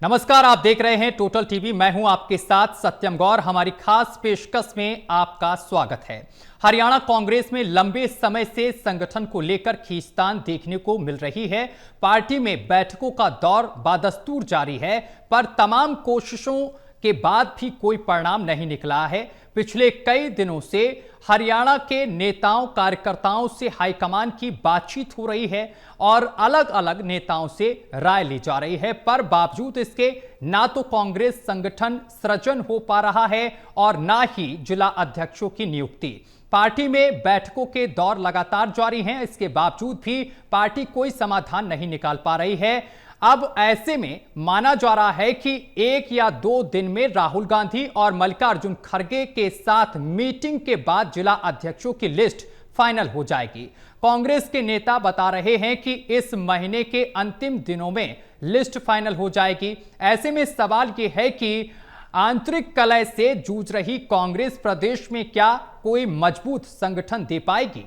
नमस्कार, आप देख रहे हैं टोटल टीवी। मैं हूं आपके साथ सत्यम गौर। हमारी खास पेशकश में आपका स्वागत है। हरियाणा कांग्रेस में लंबे समय से संगठन को लेकर खींचतान देखने को मिल रही है। पार्टी में बैठकों का दौर बादस्तूर जारी है, पर तमाम कोशिशों के बाद भी कोई परिणाम नहीं निकला है। पिछले कई दिनों से हरियाणा के नेताओं कार्यकर्ताओं से हाईकमान की बातचीत हो रही है और अलग अलग नेताओं से राय ली जा रही है, पर बावजूद इसके ना तो कांग्रेस संगठन सृजन हो पा रहा है और ना ही जिला अध्यक्षों की नियुक्ति। पार्टी में बैठकों के दौर लगातार जारी हैं, इसके बावजूद भी पार्टी कोई समाधान नहीं निकाल पा रही है। अब ऐसे में माना जा रहा है कि 1 या 2 दिन में राहुल गांधी और मल्लिकार्जुन खड़गे के साथ मीटिंग के बाद जिला अध्यक्षों की लिस्ट फाइनल हो जाएगी। कांग्रेस के नेता बता रहे हैं कि इस महीने के अंतिम दिनों में लिस्ट फाइनल हो जाएगी। ऐसे में सवाल यह है कि आंतरिक कलह से जूझ रही कांग्रेस प्रदेश में क्या कोई मजबूत संगठन दे पाएगी?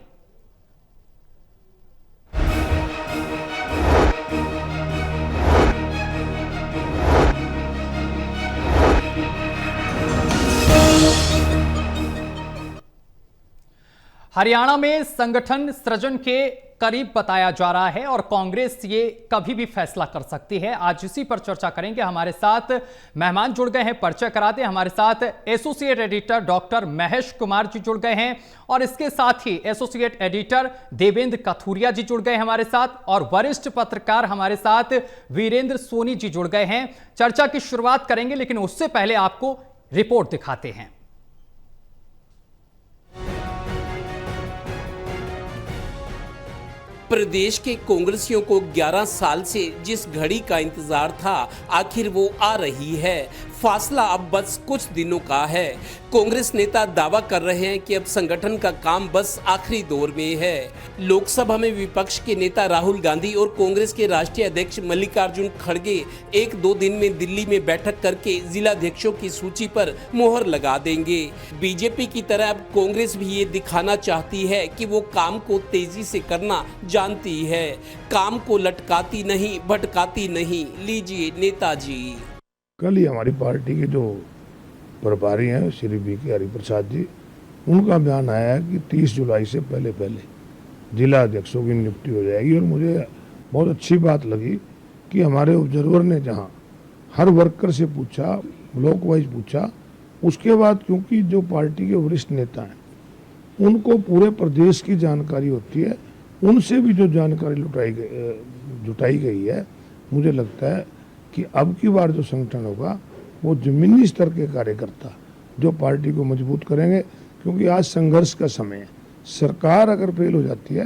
हरियाणा में संगठन सृजन के करीब बताया जा रहा है और कांग्रेस ये कभी भी फैसला कर सकती है। आज इसी पर चर्चा करेंगे। हमारे साथ मेहमान जुड़ गए हैं, परिचय कराते हैं। हमारे साथ associate editor doctor Mahesh Kumar ji जुड़ गए हैं और इसके साथ ही एसोसिएट एडिटर देवेंद्र कथुरिया जी जुड़ गए हैं हमारे साथ, और वरिष्ठ पत्रकार हमारे साथ वीरेंद्र सोनी जी जुड़ गए हैं। चर्चा की शुरुआत करेंगे, लेकिन उससे पहले आपको रिपोर्ट दिखाते हैं। प्रदेश के कांग्रेसियों को 11 साल से जिस घड़ी का इंतजार था, आखिर वो आ रही है। फासला अब बस कुछ दिनों का है। कांग्रेस नेता दावा कर रहे हैं कि अब संगठन का काम बस आखिरी दौर में है। लोकसभा में विपक्ष के नेता राहुल गांधी और कांग्रेस के राष्ट्रीय अध्यक्ष मल्लिकार्जुन खड़गे 1-2 दिन में दिल्ली में बैठक करके जिलाध्यक्षों की सूची पर मोहर लगा देंगे। बीजेपी की तरह अब कांग्रेस भी ये दिखाना चाहती है कि वो काम को तेजी से करना जानती है, काम को लटकाती नहीं, भटकाती नहीं। लीजिए नेताजी। कल ही हमारी पार्टी के जो प्रभारी हैं श्री वी.के. हरिप्रसाद जी, उनका बयान आया है कि 30 जुलाई से पहले जिला अध्यक्षों की नियुक्ति हो जाएगी। और मुझे बहुत अच्छी बात लगी कि हमारे ऑब्जर्वर ने जहां हर वर्कर से पूछा, ब्लॉक वाइज पूछा, उसके बाद क्योंकि जो पार्टी के वरिष्ठ नेता हैं उनको पूरे प्रदेश की जानकारी होती है, उनसे भी जो जानकारी जुटाई गई है, मुझे लगता है कि अब की बार जो संगठन होगा वो जमीनी स्तर के कार्यकर्ता जो पार्टी को मजबूत करेंगे। क्योंकि आज संघर्ष का समय है। सरकार अगर फेल हो जाती है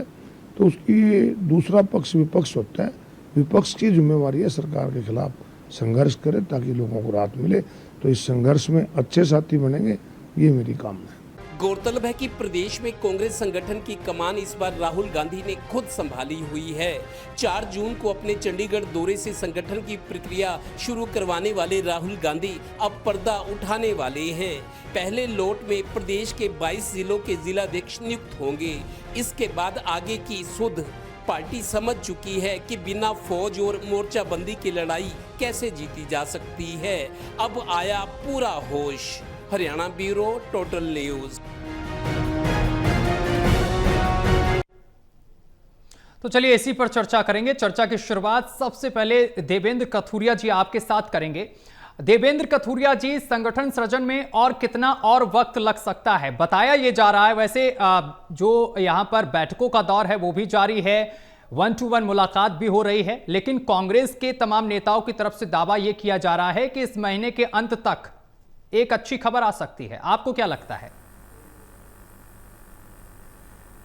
तो उसकी दूसरा पक्ष विपक्ष होता है। विपक्ष की जिम्मेवारी है सरकार के खिलाफ संघर्ष करे ताकि लोगों को राहत मिले। तो इस संघर्ष में अच्छे साथी बनेंगे, ये मेरी कामना है। गौरतलब है कि प्रदेश में कांग्रेस संगठन की कमान इस बार राहुल गांधी ने खुद संभाली हुई है। 4 जून को अपने चंडीगढ़ दौरे से संगठन की प्रक्रिया शुरू करवाने वाले राहुल गांधी अब पर्दा उठाने वाले हैं। पहले लौट में प्रदेश के 22 जिलों के जिलाध्यक्ष नियुक्त होंगे। इसके बाद आगे की सुध पार्टी समझ चुकी है कि बिना फौज और मोर्चाबंदी की लड़ाई कैसे जीती जा सकती है। अब आया पूरा होश। Haryana bureau total news. तो चलिए इसी पर चर्चा करेंगे। चर्चा की शुरुआत सबसे पहले देवेंद्र कथुरिया जी आपके साथ करेंगे। देवेंद्र कथुरिया जी, संगठन सृजन में और कितना और वक्त लग सकता है? बताया ये जा रहा है, वैसे जो यहां पर बैठकों का दौर है वो भी जारी है, 1-to-1 मुलाकात भी हो रही है, लेकिन कांग्रेस के तमाम नेताओं की तरफ से दावा यह किया जा रहा है कि इस महीने के अंत तक एक अच्छी खबर आ सकती है। आपको क्या लगता है?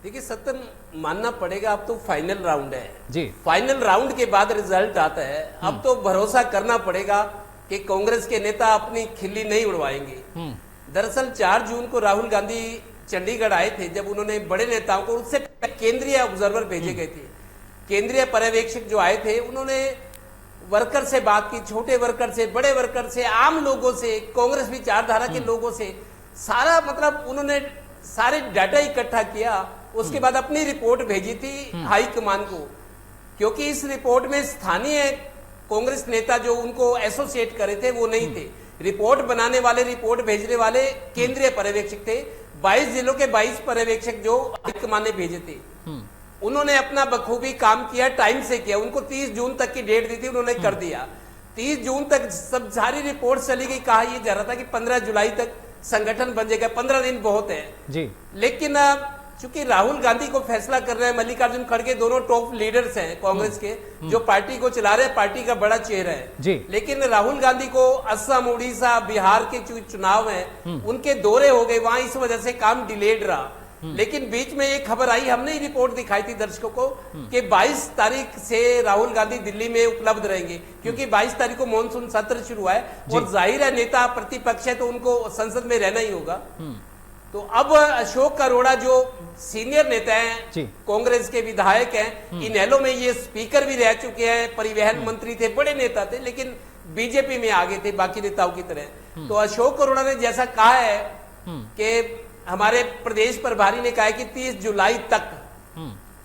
देखिए सत्यम, मानना पड़ेगा अब तो फाइनल राउंड है जी। फाइनल राउंड के बाद रिजल्ट आता है। अब तो भरोसा करना पड़ेगा कि कांग्रेस के नेता अपनी खिल्ली नहीं उड़वाएंगे। दरअसल 4 जून को राहुल गांधी चंडीगढ़ आए थे, जब उन्होंने बड़े नेताओं को, उससे केंद्रीय ऑब्जर्वर भेजे गए थे, केंद्रीय पर्यवेक्षक जो आए थे, उन्होंने वर्कर से बात की, छोटे वर्कर से, बड़े वर्कर से, आम लोगों से, कांग्रेस विचारधारा के लोगों से, सारा मतलब उन्होंने सारे डाटा इकट्ठा किया। उसके बाद अपनी रिपोर्ट भेजी थी हाई कमान को, क्योंकि इस रिपोर्ट में स्थानीय कांग्रेस नेता जो उनको एसोसिएट करे थे वो नहीं थे। रिपोर्ट बनाने वाले, रिपोर्ट भेजने वाले केंद्रीय पर्यवेक्षक थे। 22 जिलों के 22 पर्यवेक्षक जो हाईकमान ने भेजे थे, उन्होंने अपना बखूबी काम किया, टाइम से किया। उनको 30 जून तक की डेट दी थी, उन्होंने कर दिया। 30 जून तक सब सारी रिपोर्ट चली गई। कहा यह जा रहा था कि 15 जुलाई तक संगठन बन जाएगा, 15 दिन बहुत है जी। लेकिन चूंकि राहुल गांधी को फैसला कर रहे हैं, मल्लिकार्जुन खड़गे दोनों टॉप लीडर्स हैं कांग्रेस के, जो पार्टी को चला रहे हैं, पार्टी का बड़ा चेहरा है जी। लेकिन राहुल गांधी को असम, उड़ीसा, बिहार के चुनाव हैं, उनके दौरे हो गए वहां, इस वजह से काम डिलेड रहा। लेकिन बीच में एक खबर आई, हमने ही रिपोर्ट दिखाई थी दर्शकों को कि 22 तारीख से राहुल गांधी दिल्ली में उपलब्ध रहेंगे, क्योंकि 22 तारीख को मॉनसून सत्र शुरू है और जाहिर है नेता प्रतिपक्ष है तो उनको संसद में रहना ही होगा। तो अब अशोक अरोड़ा जो सीनियर नेता हैं, कांग्रेस के विधायक हैं, इनेलो में ये स्पीकर भी रह चुके हैं, परिवहन मंत्री थे, बड़े नेता थे, लेकिन बीजेपी में आ गए थे बाकी नेताओं की तरह। तो अशोक अरोड़ा ने जैसा कहा है कि हमारे प्रदेश प्रभारी ने कहा है कि 30 जुलाई तक,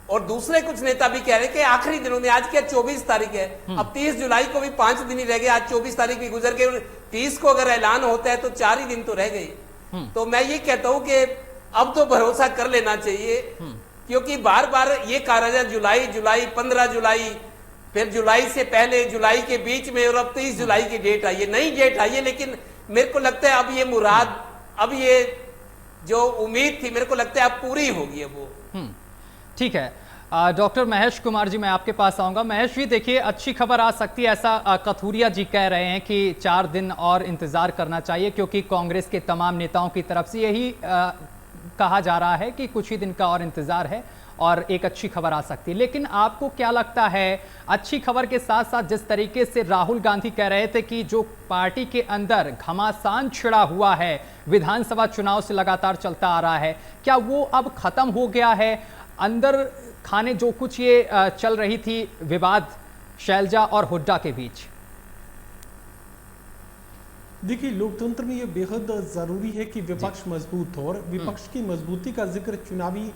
और दूसरे कुछ नेता भी कह रहे हैं कि आखिरी दिनों में, आज क्या 24 तारीख है, अब 30 जुलाई को भी 5 दिन ही रह गए, आज 24 तारीख भी गुजर गए, 30 को अगर ऐलान होता है तो 4 ही दिन तो रह गए। तो मैं ये कहता हूं कि अब तो भरोसा कर लेना चाहिए, क्योंकि बार बार ये कहा रहा है जुलाई 15 जुलाई, फिर जुलाई से पहले, जुलाई के बीच में, और अब 30 जुलाई की डेट आई है, नई डेट आई है। लेकिन मेरे को लगता है अब ये मुराद, अब ये जो उम्मीद थी, मेरे को लगता है अब पूरी होगी अब वो। ठीक है। डॉक्टर महेश कुमार जी, मैं आपके पास आऊंगा। महेश जी, देखिए अच्छी खबर आ सकती है, ऐसा कथूरिया जी कह रहे हैं कि 4 दिन और इंतजार करना चाहिए, क्योंकि कांग्रेस के तमाम नेताओं की तरफ से यही कहा जा रहा है कि कुछ ही दिन का और इंतजार है और एक अच्छी खबर आ सकती है। लेकिन आपको क्या लगता है, अच्छी खबर के साथ साथ जिस तरीके से राहुल गांधी कह रहे थे कि जो पार्टी के अंदर घमासान छिड़ा हुआ है, विधानसभा चुनाव से लगातार चलता आ रहा है, क्या वो अब खत्म हो गया है? अंदर खाने जो कुछ ये चल रही थी विवाद शैलजा और हुड्डा के बीच, देखिए लोकतंत्र में ये बेहद ज़रूरी है कि विपक्ष मजबूत हो, और विपक्ष की मजबूती का जिक्र चुनावी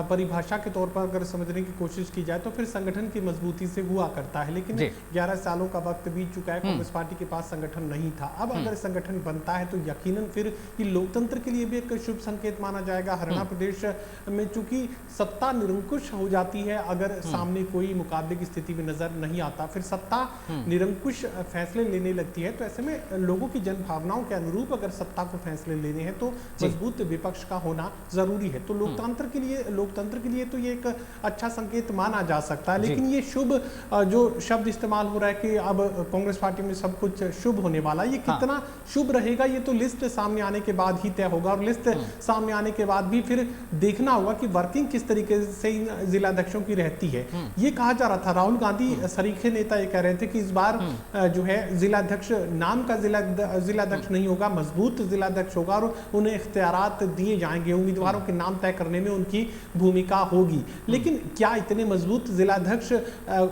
परिभाषा के तौर पर अगर समझने की कोशिश की जाए तो फिर संगठन की मजबूती से हुआ करता है। लेकिन 11 सालों का वक्त बीत चुका है, कांग्रेस पार्टी के पास संगठन नहीं था। अब अगर संगठन बनता है तो यकीनन फिर ये लोकतंत्र के लिए भी एक शुभ संकेत माना जाएगा। हरियाणा प्रदेश में चूंकि सत्ता निरंकुश हो जाती है, अगर सामने कोई मुकाबले की स्थिति में नजर नहीं आता, फिर सत्ता निरंकुश फैसले लेने लगती है, तो ऐसे में लोगों की जनभावनाओं के अनुरूप अगर सत्ता को फैसले लेने हैं तो मजबूत विपक्ष का होना जरूरी है। तो लोकतंत्र के लिए तो ये एक अच्छा संकेत माना जा सकता है। लेकिन ये शुभ जो शब्द इस्तेमाल हो रहा है कि अब कांग्रेस पार्टी में सब कुछ शुभ होने वाला, ये कितना शुभ रहेगा ये तो लिस्ट सामने आने के बाद ही तय होगा, और लिस्ट सामने आने के बाद भी फिर देखना होगा कि वर्किंग किस तरीके से इन जिलाध्यक्षों की रहती है। ये कहा जा रहा था, राहुल गांधी सरीखे नेता ये कह रहे थे कि इस बार जो है जिलाध्यक्ष नाम का जिलाध्यक्ष नहीं होगा, मजबूत जिलाध्यक्ष होगा, और उन्हें इख्तियारात दिए जाएंगे, उम्मीदवारों के नाम तय करने में उनकी भूमिका होगी। लेकिन क्या इतने मजबूत जिलाध्यक्ष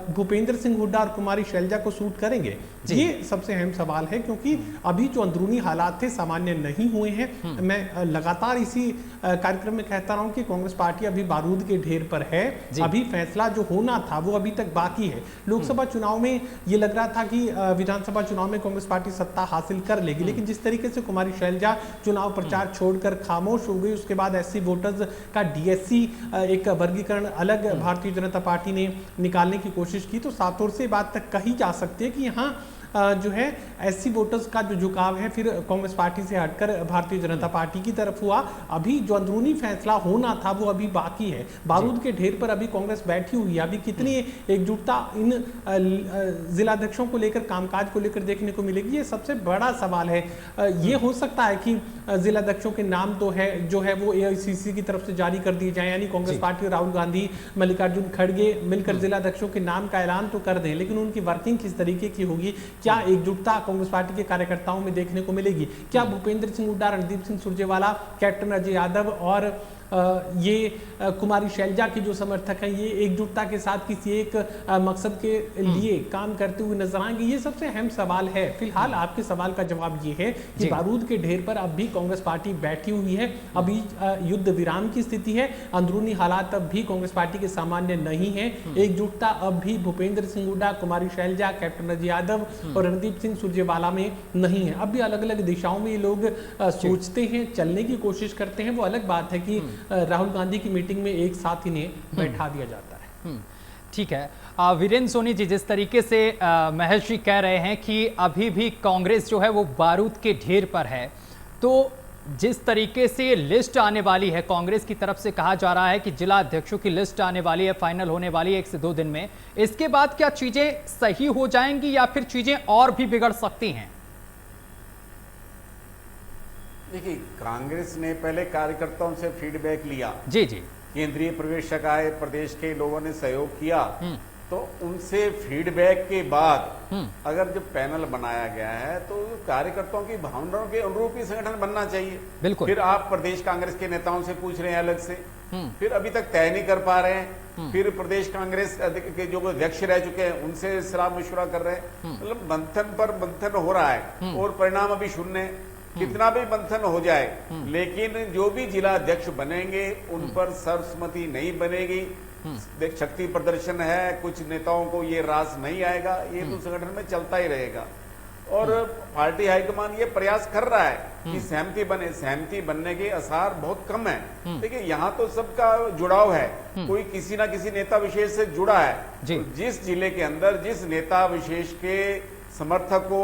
भूपेंद्र सिंह हुड्डा और कुमारी शैलजा को सूट करेंगे? ये सबसे अहम सवाल है, क्योंकि अभी जो अंदरूनी हालात थे सामान्य नहीं हुए हैं। मैं लगातार इसी कार्यक्रम में कहता रहा हूं कि कांग्रेस पार्टी अभी बारूद के ढेर पर है, अभी फैसला जो होना था वो अभी तक बाकी है। लोकसभा चुनाव में ये लग रहा था कि विधानसभा चुनाव में कांग्रेस पार्टी सत्ता हासिल कर लेगी, लेकिन जिस तरीके से कुमारी शैलजा चुनाव प्रचार छोड़कर खामोश हो गई, उसके बाद एससी वोटर्स का डीएससी एक वर्गीकरण अलग भारतीय जनता पार्टी ने निकालने की कोशिश की, तो साफ तौर से बात तक कही जा सकती है कि यहाँ जो है एससी वोटर्स का जो झुकाव है फिर कांग्रेस पार्टी से हटकर भारतीय जनता पार्टी की तरफ हुआ। अभी जो अंदरूनी फैसला होना था वो अभी बाकी है। बारूद के ढेर पर अभी कांग्रेस बैठी हुई है, अभी कितनी एकजुटता इन जिलाध्यक्षों को लेकर, कामकाज को लेकर देखने को मिलेगी, ये सबसे बड़ा सवाल है। ये हो सकता है कि जिलाध्यक्षों के नाम तो है जो है वो एआईसीसी की तरफ से जारी कर दिए जाए, यानी कांग्रेस पार्टी और राहुल गांधी, मल्लिकार्जुन खड़गे मिलकर जिलाध्यक्षों के नाम का ऐलान तो कर दें, लेकिन उनकी वर्किंग किस तरीके की होगी, क्या एकजुटता कांग्रेस पार्टी के कार्यकर्ताओं में देखने को मिलेगी? क्या भूपेंद्र सिंह हुड्डा, रणदीप सिंह सुरजेवाला, कैप्टन अजय यादव और ये कुमारी शैलजा के जो समर्थक हैं ये एकजुटता के साथ किसी एक मकसद के लिए काम करते हुए नजर आएंगे? ये सबसे अहम सवाल है। फिलहाल आपके सवाल का जवाब ये है कि बारूद के ढेर पर अब भी कांग्रेस पार्टी बैठी हुई है। अभी युद्ध विराम की स्थिति है, अंदरूनी हालात अब भी कांग्रेस पार्टी के सामान्य नहीं है। एकजुटता अब भी भूपेंद्र सिंह हुड्डा, कुमारी शैलजा, कैप्टन अजय यादव और रणदीप सिंह सुरजेवाला में नहीं है। अब भी अलग अलग दिशाओं में ये लोग सोचते हैं, चलने की कोशिश करते हैं। वो अलग बात है कि राहुल गांधी की मीटिंग में एक साथ इन्हें बैठा दिया जाता है। ठीक है। वीरेंद्र सोनी जी, जिस तरीके से महेश जी कह रहे हैं कि अभी भी कांग्रेस जो है वो बारूद के ढेर पर है, तो जिस तरीके से लिस्ट आने वाली है कांग्रेस की तरफ से कहा जा रहा है कि जिला अध्यक्षों की लिस्ट आने वाली है, फाइनल होने वाली है 1 से 2 दिन में, इसके बाद क्या चीजें सही हो जाएंगी या फिर चीजें और भी बिगड़ सकती हैं? देखिए, कांग्रेस ने पहले कार्यकर्ताओं से फीडबैक लिया। जी जी। केंद्रीय प्रवेशक आए, प्रदेश के लोगों ने सहयोग किया, तो उनसे फीडबैक के बाद अगर जब पैनल बनाया गया है तो कार्यकर्ताओं की भावनाओं के अनुरूप ही संगठन बनना चाहिए। बिल्कुल। फिर आप प्रदेश कांग्रेस के नेताओं से पूछ रहे हैं अलग से, फिर अभी तक तय नहीं कर पा रहे हैं। फिर प्रदेश कांग्रेस के जो अध्यक्ष रह चुके हैं उनसे सलाह मशुरा कर रहे हैं। मतलब मंथन पर मंथन हो रहा है और परिणाम अभी शून्य है। कितना भी मंथन हो जाए, लेकिन जो भी जिला अध्यक्ष बनेंगे उन पर सर्वसम्मति नहीं बनेगी। देख, शक्ति प्रदर्शन है, कुछ नेताओं को ये रास नहीं आएगा, ये तो संगठन में चलता ही रहेगा। और पार्टी हाईकमान ये प्रयास कर रहा है कि सहमति बने। सहमति बनने के आसार बहुत कम है। देखिए, यहाँ तो सबका जुड़ाव है, कोई किसी ना किसी नेता विशेष से जुड़ा है। तो जिस जिले के अंदर जिस नेता विशेष के समर्थक को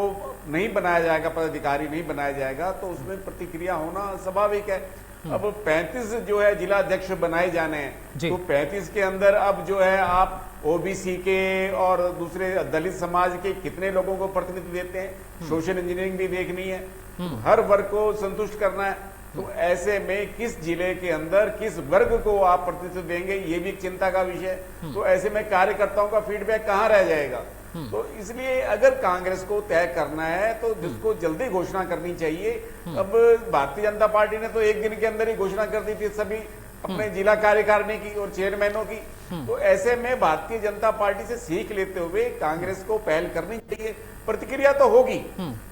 नहीं बनाया जाएगा, पदाधिकारी नहीं बनाया जाएगा, तो उसमें प्रतिक्रिया होना स्वाभाविक है। अब 35 जो है जिला अध्यक्ष बनाए जाने हैं, तो 35 के अंदर अब जो है आप ओबीसी के और दूसरे दलित समाज के कितने लोगों को प्रतिनिधित्व देते हैं। सोशल इंजीनियरिंग भी देखनी है, हर वर्ग को संतुष्ट करना है। तो ऐसे में किस जिले के अंदर किस वर्ग को आप प्रतिनिधित्व देंगे, ये भी एक चिंता का विषय। तो ऐसे में कार्यकर्ताओं का फीडबैक कहाँ रह जाएगा। तो इसलिए अगर कांग्रेस को तय करना है तो जिसको जल्दी घोषणा करनी चाहिए। अब भारतीय जनता पार्टी ने तो एक दिन के अंदर ही घोषणा कर दी थी सभी अपने जिला कार्यकारिणी की और चेयरमैनों की। तो ऐसे में भारतीय जनता पार्टी से सीख लेते हुए कांग्रेस को पहल करनी चाहिए। प्रतिक्रिया तो होगी,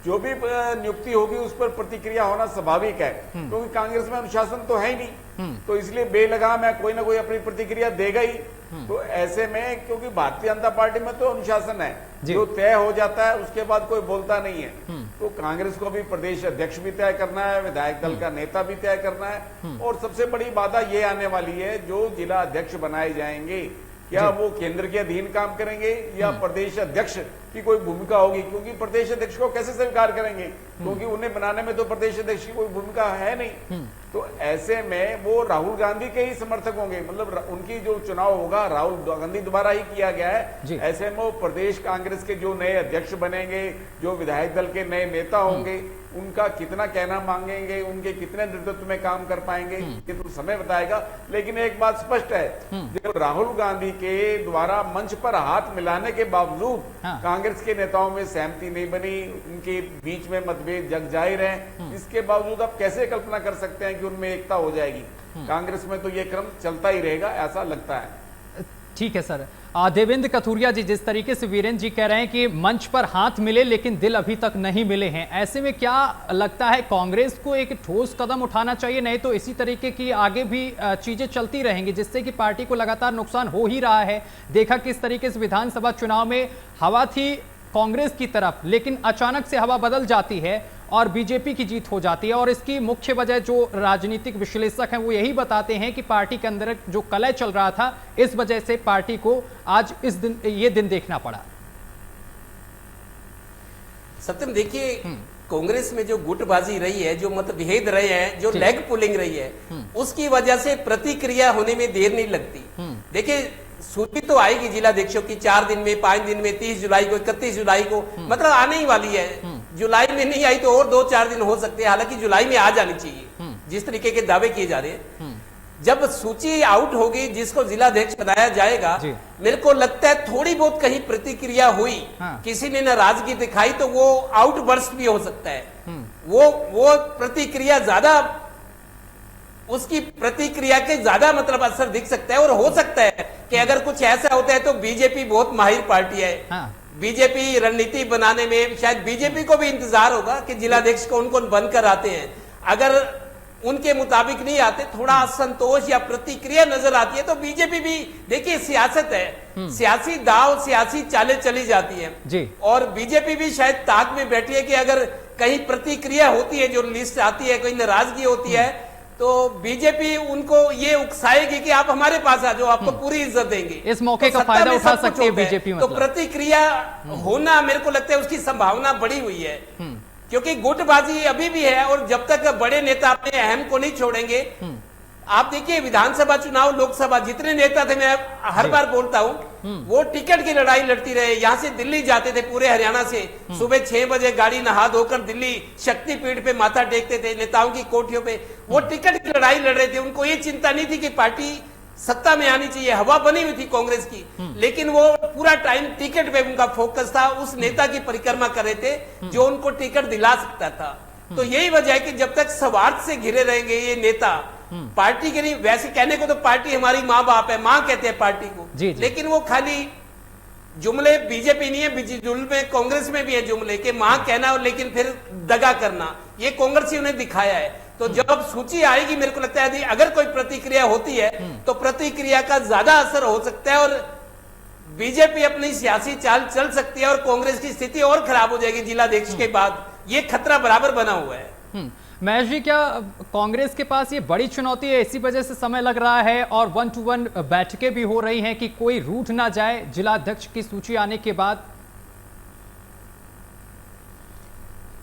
जो भी नियुक्ति होगी उस पर प्रतिक्रिया होना स्वाभाविक है, क्योंकि कांग्रेस में अनुशासन तो है ही नहीं। तो इसलिए बेलगाम है, कोई ना कोई अपनी प्रतिक्रिया देगा ही। तो ऐसे में क्योंकि भारतीय जनता पार्टी में तो अनुशासन है, जो तय हो जाता है उसके बाद कोई बोलता नहीं है। तो कांग्रेस को भी प्रदेश अध्यक्ष भी तय करना है, विधायक दल का नेता भी तय करना है। और सबसे बड़ी बाधा ये आने वाली है, जो जिला अध्यक्ष बनाए जाएंगे क्या वो केंद्र के अधीन काम करेंगे या प्रदेश अध्यक्ष की कोई भूमिका होगी। क्योंकि प्रदेश अध्यक्ष को कैसे स्वीकार करेंगे, क्योंकि उन्हें बनाने में तो प्रदेश अध्यक्ष की कोई भूमिका है नहीं। तो ऐसे में वो राहुल गांधी के ही समर्थक होंगे, मतलब उनकी जो चुनाव होगा राहुल गांधी द्वारा ही किया गया है। ऐसे में वो प्रदेश कांग्रेस के जो नए अध्यक्ष बनेंगे, जो विधायक दल के नए नेता होंगे, उनका कितना कहना मांगेंगे, उनके कितने नेतृत्व में काम कर पाएंगे, ये तो समय बताएगा। लेकिन एक बात स्पष्ट है, जब राहुल गांधी के द्वारा मंच पर हाथ मिलाने के बावजूद कांग्रेस के नेताओं में सहमति नहीं बनी, उनके बीच में मतभेद जग जाहिर है, इसके बावजूद आप कैसे कल्पना कर सकते हैं कि उनमें एकता हो जाएगी। कांग्रेस में तो ये क्रम चलता ही रहेगा, ऐसा लगता है। ठीक है सर। देवेंद्र कथुरिया जी, जिस तरीके से वीरेंद्र जी कह रहे हैं कि मंच पर हाथ मिले लेकिन दिल अभी तक नहीं मिले हैं, ऐसे में क्या लगता है कांग्रेस को एक ठोस कदम उठाना चाहिए? नहीं तो इसी तरीके की आगे भी चीजें चलती रहेंगी, जिससे कि पार्टी को लगातार नुकसान हो ही रहा है। देखा किस तरीके से विधानसभा चुनाव में हवा थी कांग्रेस की तरफ, लेकिन अचानक से हवा बदल जाती है और बीजेपी की जीत हो जाती है। और इसकी मुख्य वजह जो राजनीतिक विश्लेषक हैं वो यही बताते हैं कि पार्टी के अंदर जो कलह चल रहा था, इस वजह से पार्टी को आज ये दिन देखना पड़ा। सत्यम, देखिए कांग्रेस में जो गुटबाजी रही है, जो मतभेद रहे हैं, जो लेग पुलिंग रही है, उसकी वजह से प्रतिक्रिया होने में देर नहीं लगती। देखिए, सूची तो आएगी जिलाध्यक्षों की 4 दिन में, 5 दिन में, 30 जुलाई को, 31 जुलाई को, मतलब आने ही वाली है। जुलाई में नहीं आई तो और 2-4 दिन हो सकते हैं, हालांकि जुलाई में आ जानी चाहिए जिस तरीके के दावे किए जा रहे हैं। जब सूची आउट होगी, जिसको जिलाध्यक्ष बनाया जाएगा, मेरे को लगता है थोड़ी बहुत कहीं प्रतिक्रिया हुई, किसी ने नाराजगी दिखाई, तो वो आउटबर्स्ट भी हो सकता है। वो प्रतिक्रिया ज्यादा उसकी प्रतिक्रिया के ज्यादा मतलब असर दिख सकता है। और हो सकता है कि अगर कुछ ऐसा होता है तो बीजेपी बहुत माहिर पार्टी है। हाँ। बीजेपी रणनीति बनाने में शायद बीजेपी को भी इंतजार होगा कि जिलाध्यक्ष कौन कौन बनकर आते हैं। अगर उनके मुताबिक नहीं आते, थोड़ा असंतोष या प्रतिक्रिया नजर आती है तो बीजेपी भी, देखिए सियासत है, सियासी दाव, सियासी चालें चली जाती है जी। और बीजेपी भी शायद ताक में बैठी है कि अगर कहीं प्रतिक्रिया होती है, जो लिस्ट आती है, कोई नाराजगी होती है, तो बीजेपी उनको ये उकसाएगी कि आप हमारे पास आ जाओ, आपको पूरी इज्जत देंगे। इस मौके तो का सत्ता फायदा में उठा सब कुछ सकती है होता बीजेपी। तो मतलब प्रतिक्रिया होना, मेरे को लगता है उसकी संभावना बढ़ी हुई है, क्योंकि गुटबाजी अभी भी है और जब तक बड़े नेता अपने अहम को नहीं छोड़ेंगे। आप देखिए विधानसभा चुनाव, लोकसभा, जितने नेता थे, मैं हर बार बोलता हूं, वो टिकट की लड़ाई लड़ती रहे। यहां से दिल्ली जाते थे पूरे हरियाणा से, सुबह 6 बजे गाड़ी नहा धोकर दिल्ली शक्तिपीठ पे माथा टेकते थे, नेताओं की कोठियों पे। वो टिकट की लड़ाई लड़ रहे थे, उनको ये चिंता नहीं थी कि पार्टी सत्ता में आनी चाहिए। हवा बनी हुई थी कांग्रेस की, लेकिन वो पूरा टाइम टिकट पे उनका फोकस था, उस नेता की परिक्रमा कर रहे थे जो उनको टिकट दिला सकता था। तो यही वजह है कि जब तक स्वार्थ से घिरे रहेंगे ये नेता, पार्टी के नहीं, वैसे कहने को तो पार्टी हमारी माँ बाप है, माँ कहते हैं पार्टी को, जी, जी। लेकिन वो खाली जुमले, बीजेपी नहीं है, जुमले कांग्रेस में भी है जुमले के माँ कहना और लेकिन फिर दगा करना, ये कांग्रेसियों ने दिखाया है। तो जब सूची आएगी, मेरे को लगता है अगर कोई प्रतिक्रिया होती है तो प्रतिक्रिया का ज्यादा असर हो सकता है और बीजेपी अपनी सियासी चाल चल सकती है और कांग्रेस की स्थिति और खराब हो जाएगी जिलाध्यक्ष के बाद। ये खतरा बराबर बना हुआ है। महेश जी, क्या कांग्रेस के पास ये बड़ी चुनौती है, इसी वजह से समय लग रहा है और 1-to-1 बैठकें भी हो रही हैं कि कोई रूठ ना जाए जिलाध्यक्ष की सूची आने के बाद?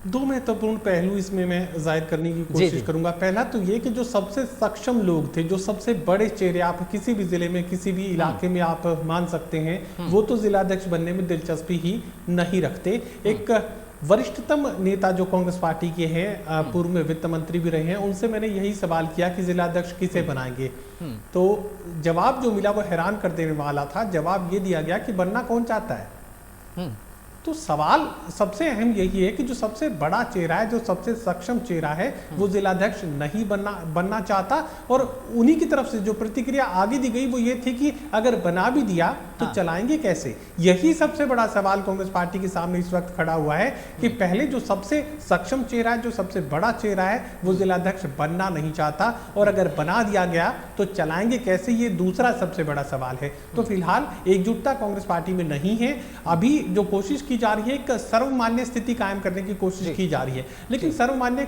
दो महत्वपूर्ण पहलू इसमें मैं जाहिर करने की कोशिश करूंगा। पहला तो ये कि जो सबसे सक्षम लोग थे, जो सबसे बड़े चेहरे आप किसी भी जिले में, किसी भी इलाके में आप मान सकते हैं, वो तो जिलाध्यक्ष बनने में दिलचस्पी ही नहीं रखते। एक वरिष्ठतम नेता जो कांग्रेस पार्टी के हैं, पूर्व में वित्त मंत्री भी रहे हैं, उनसे मैंने यही सवाल किया कि जिलाध्यक्ष किसे बनाएंगे। तो जवाब जो मिला वो हैरान कर देने वाला था। जवाब ये दिया गया कि बनना कौन चाहता है। तो सवाल सबसे अहम यही है कि जो सबसे बड़ा चेहरा है, जो सबसे सक्षम चेहरा है, वो जिलाध्यक्ष नहीं बनना चाहता। और उन्हीं की तरफ से जो प्रतिक्रिया आगे दी गई वो ये थी कि अगर बना भी दिया तो चलाएंगे कैसे। यही सबसे बड़ा सवाल कांग्रेस पार्टी के सामने इस वक्त खड़ा हुआ है कि पहले जो सबसे सक्षम चेहरा है, जो सबसे बड़ा चेहरा है, वो जिलाध्यक्ष बनना नहीं चाहता, और अगर बना दिया गया तो चलाएंगे कैसे, ये दूसरा सबसे बड़ा सवाल है। तो फिलहाल एकजुटता कांग्रेस पार्टी में नहीं है। अभी जो कोशिश की जा रही है, एक सर्वमान्य स्थिति कायम करने की कोशिश की जा रही है, लेकिन सर्वमान्य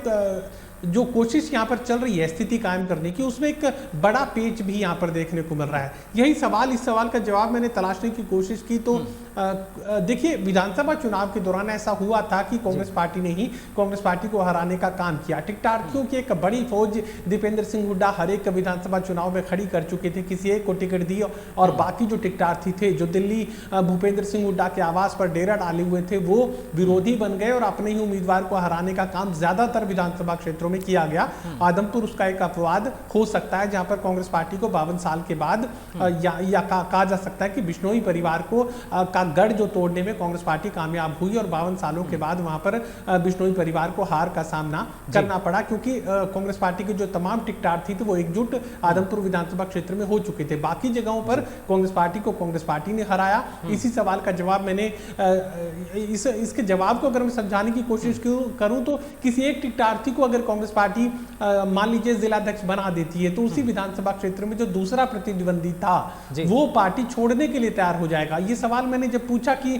जो कोशिश यहाँ पर चल रही है स्थिति कायम करने की, उसमें एक बड़ा पेच भी यहाँ पर देखने को मिल रहा है। यही सवाल, इस सवाल का जवाब मैंने तलाशने की कोशिश की तो देखिए विधानसभा चुनाव के दौरान ऐसा हुआ था कि कांग्रेस पार्टी ने ही कांग्रेस पार्टी को हराने का काम किया। टिकटार्थियों की एक बड़ी फौज दीपेंद्र सिंह हुड्डा हर एक विधानसभा चुनाव में खड़ी कर चुके थे, किसी एक को टिकट दी, और बाकी जो टिकटार्थी थे, जो दिल्ली भूपेंद्र सिंह हुड्डा के आवास पर डेरा डाले हुए थे, वो विरोधी बन गए और अपने ही उम्मीदवार को हराने का काम ज्यादातर विधानसभा क्षेत्रों में किया गया। आदमपुर उसका एक अपवाद हो सकता है, जहां पर कांग्रेस पार्टी को 52 साल के बाद कहा जा सकता है कि बिश्नोई परिवार को का गढ़ जो तोड़ने में कांग्रेस पार्टी कामयाब हुई, और 52 सालों के बाद वहां पर बिश्नोई परिवार को हार का सामना करना पड़ा, क्योंकि कांग्रेस पार्टी के जो तमाम टिकटार्थी थे वो एकजुट आदमपुर विधानसभा क्षेत्र में हो चुके थे। बाकी जगहों पर कांग्रेस पार्टी को कांग्रेस पार्टी ने हराया। इसी सवाल का जवाब मैंने इसके जवाब को अगर मैं समझाने की कोशिश करूं तो किसी एक टिकटार्थी को अगर कांग्रेस पार्टी मान लीजिए जिलाध्यक्ष बना देती है, तो उसी विधानसभा क्षेत्र में जो दूसरा प्रतिद्वंदी था वो पार्टी छोड़ने के लिए तैयार हो जाएगा। ये सवाल मैंने जब पूछा कि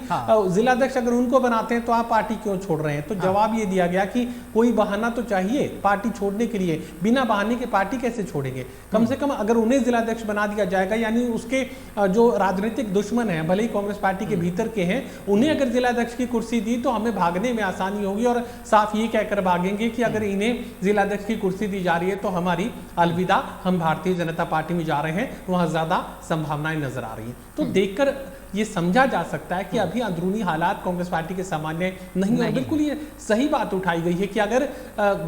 जिलाध्यक्ष अगर उनको बनाते हैं तो आप पार्टी क्यों छोड़ रहे हैं, तो जवाब ये दिया गया कि कोई बहाना तो चाहिए पार्टी छोड़ने के लिए, बिना बहाने के पार्टी कैसे छोड़ेंगे। कम से कम अगर उन्हें जिलाध्यक्ष बना दिया जाएगा, यानी उसके जो राजनीतिक दुश्मन है, भले ही कांग्रेस पार्टी के भीतर के हैं, उन्हें अगर जिलाध्यक्ष की कुर्सी दी तो हमें भागने में आसानी होगी, और साफ ये कहकर भागेंगे कि अगर इन्हें जिलाध्यक्ष की कुर्सी दी जा रही है तो हमारी अलविदा, हम भारतीय जनता पार्टी में जा रहे हैं, वहां ज्यादा संभावनाएं नजर आ रही हैं। तो देखकर ये समझा जा सकता है कि अभी अंदरूनी हालात कांग्रेस पार्टी के सामान्य नहीं है। बिल्कुल ये सही बात उठाई गई है कि अगर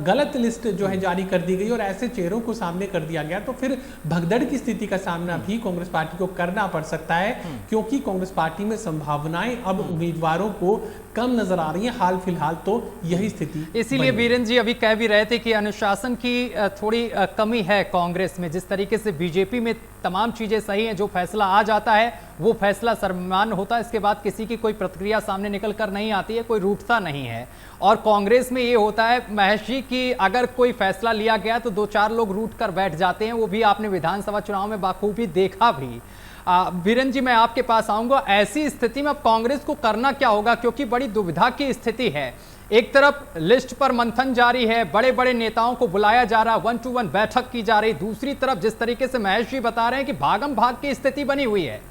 गलत लिस्ट जो है जारी कर दी गई और ऐसे चेहरों को सामने कर दिया गया तो फिर भगदड़ की स्थिति का सामना भी कांग्रेस पार्टी को करना पड़ सकता है, क्योंकि कांग्रेस पार्टी में संभावनाएं अब उम्मीदवारों को कम नजर आ रही है। हाल फिलहाल तो यही स्थिति। इसीलिए वीरेंद्र जी अभी कह भी रहे थे कि अनुशासन की थोड़ी कमी है कांग्रेस में। जिस तरीके से बीजेपी में तमाम चीजें सही हैं, जो फैसला आ जाता है वो फैसला सर्वमान्य होता है, इसके बाद किसी की कोई प्रतिक्रिया सामने निकल कर नहीं आती है, कोई रूठता नहीं है। और कांग्रेस में ये होता है महेश जी कि अगर कोई फैसला लिया गया तो 2-4 लोग रूठ कर बैठ जाते हैं। वो भी आपने विधानसभा चुनाव में बाखूबी देखा भी। वीरेंद्र जी मैं आपके पास आऊंगा। ऐसी स्थिति में अब कांग्रेस को करना क्या होगा, क्योंकि बड़ी दुविधा की स्थिति है। एक तरफ लिस्ट पर मंथन जारी है, बड़े बड़े नेताओं को बुलाया जा रहा, 1-to-1 बैठक की जा रही। दूसरी तरफ जिस तरीके से महेश जी बता रहे हैं कि भागम भाग की स्थिति बनी हुई है,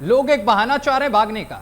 लोग एक बहाना चाह रहे हैं भागने का।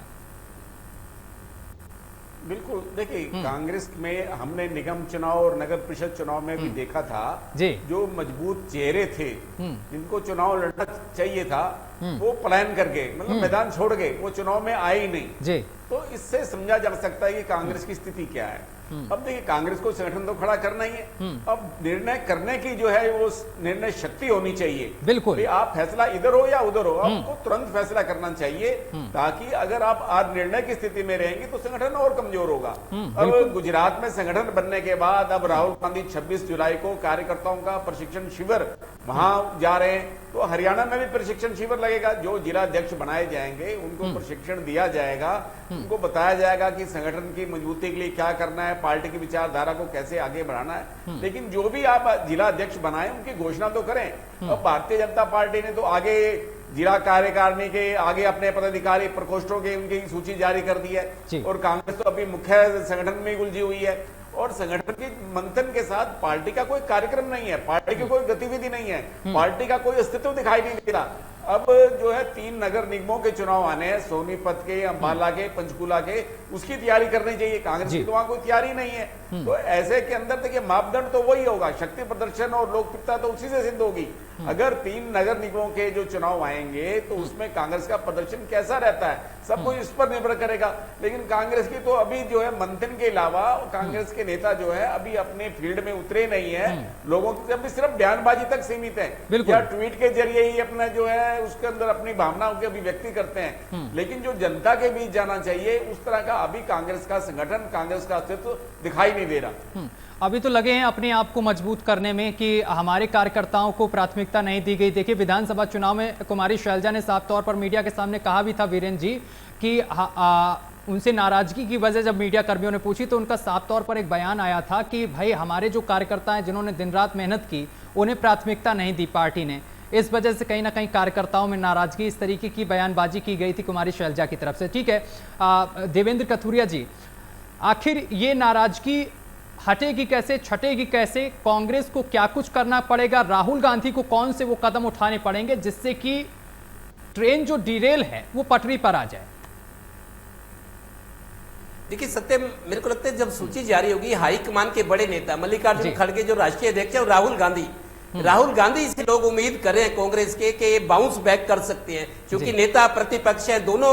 बिल्कुल, देखिए कांग्रेस में हमने निगम चुनाव और नगर परिषद चुनाव में भी देखा था जी। जो मजबूत चेहरे थे जिनको चुनाव लड़ना चाहिए था वो पलायन करके मतलब मैदान छोड़ गए, वो चुनाव में आए ही नहीं जी। तो इससे समझा जा सकता है कि कांग्रेस की स्थिति क्या है। अब देखिए कांग्रेस को संगठन तो खड़ा करना ही है, अब निर्णय करने की जो है वो निर्णय शक्ति होनी चाहिए। बिल्कुल, आप फैसला इधर हो या उधर हो, आपको तुरंत फैसला करना चाहिए, ताकि अगर आप आज निर्णय की स्थिति में रहेंगे तो संगठन और कमजोर होगा। अब गुजरात में संगठन बनने के बाद अब राहुल गांधी 26 जुलाई को कार्यकर्ताओं का प्रशिक्षण शिविर वहां जा रहे हैं, तो हरियाणा में भी प्रशिक्षण शिविर लगेगा। जो जिला अध्यक्ष बनाए जाएंगे उनको प्रशिक्षण दिया जाएगा, उनको बताया जाएगा कि संगठन की मजबूती के लिए क्या करना है, पार्टी की विचारधारा को कैसे आगे बढ़ाना है। लेकिन जो भी आप जिला अध्यक्ष बनाए उनकी घोषणा तो करें। अब भारतीय जनता पार्टी ने तो आगे जिला कार्यकारिणी के आगे अपने पदाधिकारी प्रकोष्ठों की उनकी सूची जारी कर दी है, और कांग्रेस तो अभी मुख्य संगठन में उलझी हुई है और संगठन के मंथन के साथ पार्टी का कोई कार्यक्रम नहीं है, पार्टी की कोई गतिविधि नहीं है, पार्टी का कोई अस्तित्व दिखाई नहीं दे रहा। अब जो है 3 नगर निगमों के चुनाव आने हैं, सोनीपत के, अंबाला के, पंचकूला के, उसकी तैयारी करनी चाहिए। कांग्रेस की तो वहां कोई तैयारी नहीं है। तो ऐसे के अंदर देखिए मापदंड तो वही होगा, शक्ति प्रदर्शन और लोकप्रियता तो उसी से सिद्ध होगी। अगर 3 नगर निगमों के जो चुनाव आएंगे तो उसमें कांग्रेस का प्रदर्शन कैसा रहता है सब कुछ इस पर निर्भर करेगा। लेकिन कांग्रेस की तो अभी जो है मंथन के अलावा कांग्रेस के नेता जो है अभी अपने फील्ड में उतरे नहीं है, लोगों की अभी सिर्फ बयानबाजी तक सीमित है या ट्वीट के जरिए ही अपना जो है उसके अंदर अपनी भावनाओं की अभिव्यक्ति करते हैं। लेकिन जो जनता के बीच जाना चाहिए उस तरह का अभी कांग्रेस का संगठन, कांग्रेस का अस्तित्व दिखाई नहीं दे रहा। अभी तो लगे हैं अपने आप को मजबूत करने में कि हमारे कार्यकर्ताओं को प्राथमिकता नहीं दी गई। देखिए विधानसभा चुनाव में कुमारी शैलजा ने साफ तौर पर मीडिया के सामने कहा भी था वीरेंद्र जी कि उनसे नाराजगी की वजह जब मीडिया कर्मियों ने पूछी तो उनका साफ तौर पर एक बयान आया था कि भाई हमारे जो कार्यकर्ता हैं जिन्होंने दिन रात मेहनत की उन्हें प्राथमिकता नहीं दी पार्टी ने। इस वजह से कहीं ना कहीं कार्यकर्ताओं में नाराजगी, इस तरीके की बयानबाजी की गई थी कुमारी शैलजा की तरफ से। ठीक है देवेंद्र कथुरिया जी, आखिर ये नाराजगी हटेगी कैसे, छटेगी कैसे? कांग्रेस को क्या कुछ करना पड़ेगा? राहुल गांधी को कौन से वो कदम उठाने पड़ेंगे जिससे कि ट्रेन जो डिरेल है वो पटरी पर आ जाए? देखिए सत्यम, मेरे को लगता है जब सूची जारी होगी हाईकमान के बड़े नेता मल्लिकार्जुन खड़गे जो राष्ट्रीय अध्यक्ष है और राहुल गांधी से लोग उम्मीद कर रहे हैं कांग्रेस के बाउंस बैक कर सकते हैं, क्योंकि नेता प्रतिपक्ष है, दोनों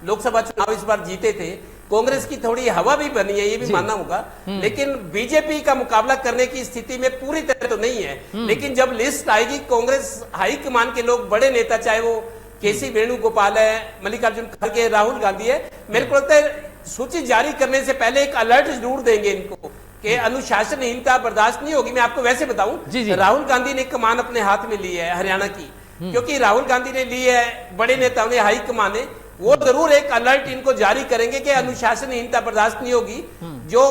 लोकसभा चुनाव इस बार जीते थे। कांग्रेस की थोड़ी हवा भी बनी है, ये भी मानना होगा, लेकिन बीजेपी का मुकाबला करने की स्थिति में पूरी तरह तो नहीं है। लेकिन जब लिस्ट आएगी कांग्रेस हाईकमान के लोग, बड़े नेता, चाहे वो केसी वेणुगोपाल है, मल्लिकार्जुन खड़गे, राहुल गांधी है, मेरे को लगता है सूची जारी करने से पहले एक अलर्ट जरूर देंगे इनको कि अनुशासनहीनता बर्दाश्त नहीं होगी। मैं आपको वैसे बताऊं, राहुल गांधी ने कमान अपने हाथ में ली है हरियाणा की, क्योंकि राहुल गांधी ने ली है, बड़े नेताओं ने, हाईकमान ने, वो जरूर एक अलर्ट इनको जारी करेंगे कि अनुशासनहीनता बर्दाश्त नहीं होगी। जो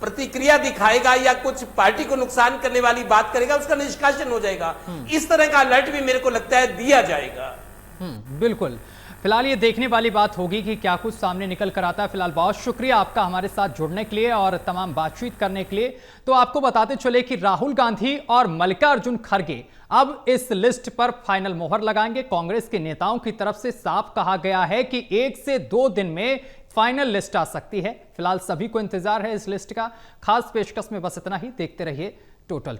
प्रतिक्रिया दिखाएगा या कुछ पार्टी को नुकसान करने वाली बात करेगा उसका निष्कासन हो जाएगा। इस तरह का अलर्ट भी मेरे को लगता है दिया जाएगा। बिल्कुल, फिलहाल ये देखने वाली बात होगी कि क्या कुछ सामने निकल कर आता है। फिलहाल बहुत शुक्रिया आपका हमारे साथ जुड़ने के लिए और तमाम बातचीत करने के लिए। तो आपको बताते चले कि राहुल गांधी और मल्लिकार्जुन खड़गे अब इस लिस्ट पर फाइनल मोहर लगाएंगे। कांग्रेस के नेताओं की तरफ से साफ कहा गया है कि 1 से 2 दिन में फाइनल लिस्ट आ सकती है। फिलहाल सभी को इंतजार है इस लिस्ट का। खास पेशकश में बस इतना ही। देखते रहिए टोटल।